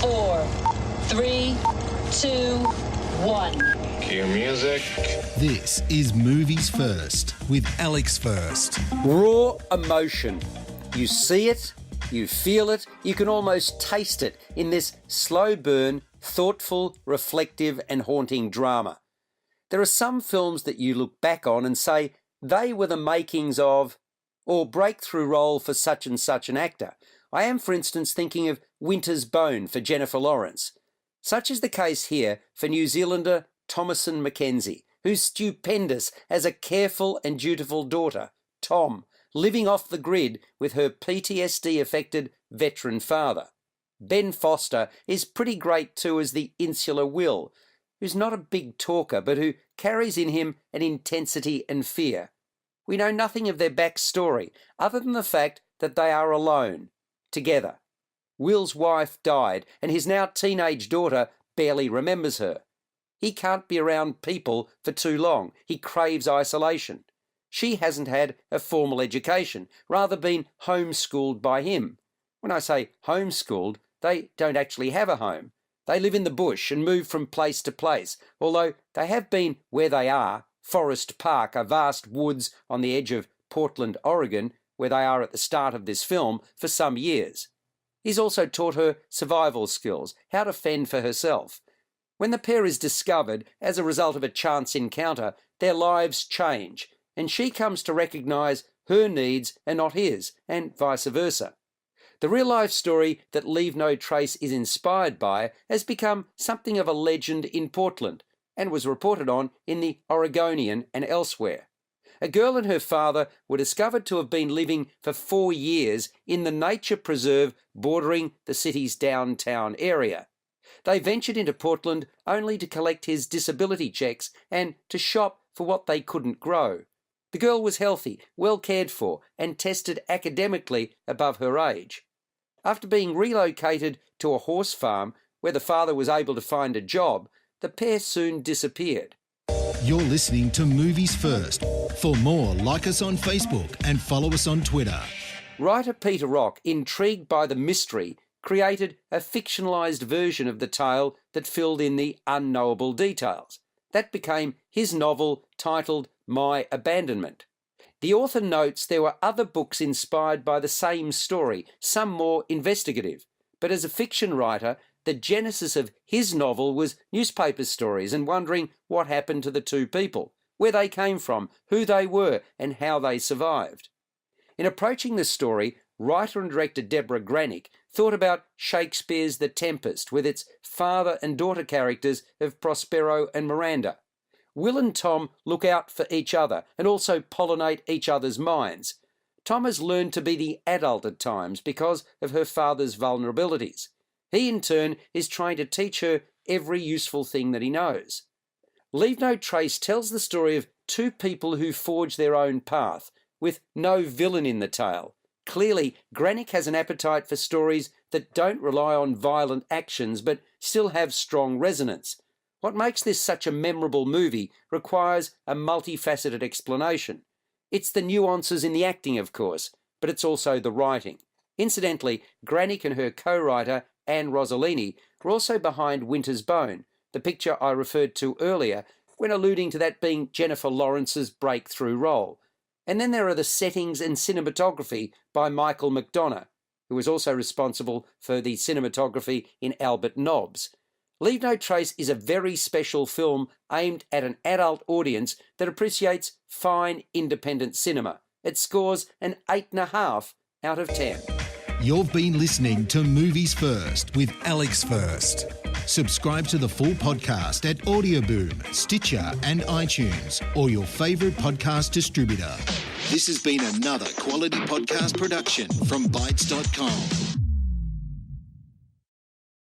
4, 3, 2, 1. Cue music. This is Movies First with Alex First. Raw emotion. You see it, you feel it, you can almost taste it in this slow burn, thoughtful, reflective and haunting drama. There are some films that you look back on and say they were the makings of, or breakthrough role for such and such an actor. I am, for instance, thinking of Winter's Bone for Jennifer Lawrence. Such is the case here for New Zealander Thomasin McKenzie, who's stupendous as a careful and dutiful daughter, Tom, living off the grid with her PTSD-affected veteran father. Ben Foster is pretty great too as the insular Will, who's not a big talker but who carries in him an intensity and fear. We know nothing of their backstory other than the fact that they are alone, together. Will's wife died and his now teenage daughter barely remembers her. He can't be around people for too long. He craves isolation. She hasn't had a formal education, rather been homeschooled by him. When I say homeschooled, they don't actually have a home. They live in the bush and move from place to place, although they have been where they are, Forest Park, a vast woods on the edge of Portland, Oregon, where they are at the start of this film, for some years. He's also taught her survival skills, how to fend for herself. When the pair is discovered as a result of a chance encounter, their lives change, and she comes to recognise her needs and not his, and vice versa. The real-life story that Leave No Trace is inspired by has become something of a legend in Portland, and was reported on in the Oregonian and elsewhere. A girl and her father were discovered to have been living for 4 years in the nature preserve bordering the city's downtown area. They ventured into Portland only to collect his disability checks and to shop for what they couldn't grow. The girl was healthy, well cared for, and tested academically above her age. After being relocated to a horse farm where the father was able to find a job, the pair soon disappeared. You're listening to Movies First. For more, like us on Facebook and follow us on Twitter. Writer Peter Rock, intrigued by the mystery, created a fictionalised version of the tale that filled in the unknowable details. That became his novel titled My Abandonment. The author notes there were other books inspired by the same story, some more investigative, but as a fiction writer, the genesis of his novel was newspaper stories and wondering what happened to the two people, where they came from, who they were, and how they survived. In approaching the story, writer and director Debra Granik thought about Shakespeare's The Tempest with its father and daughter characters of Prospero and Miranda. Will and Tom look out for each other and also pollinate each other's minds. Tom has learned to be the adult at times because of her father's vulnerabilities. He, in turn, is trying to teach her every useful thing that he knows. Leave No Trace tells the story of two people who forge their own path, with no villain in the tale. Clearly, Granik has an appetite for stories that don't rely on violent actions but still have strong resonance. What makes this such a memorable movie requires a multifaceted explanation. It's the nuances in the acting, of course, but it's also the writing. Incidentally, Granik and her co-writer, Anne Rosellini, were also behind Winter's Bone, the picture I referred to earlier when alluding to that being Jennifer Lawrence's breakthrough role. And then there are the settings and cinematography by Michael McDonough, who was also responsible for the cinematography in Albert Nobbs. Leave No Trace is a very special film aimed at an adult audience that appreciates fine independent cinema. It scores an 8.5 out of 10. You've been listening to Movies First with Alex First. Subscribe to the full podcast at Audioboom, Stitcher and iTunes, or your favourite podcast distributor. This has been another quality podcast production from Bytes.com.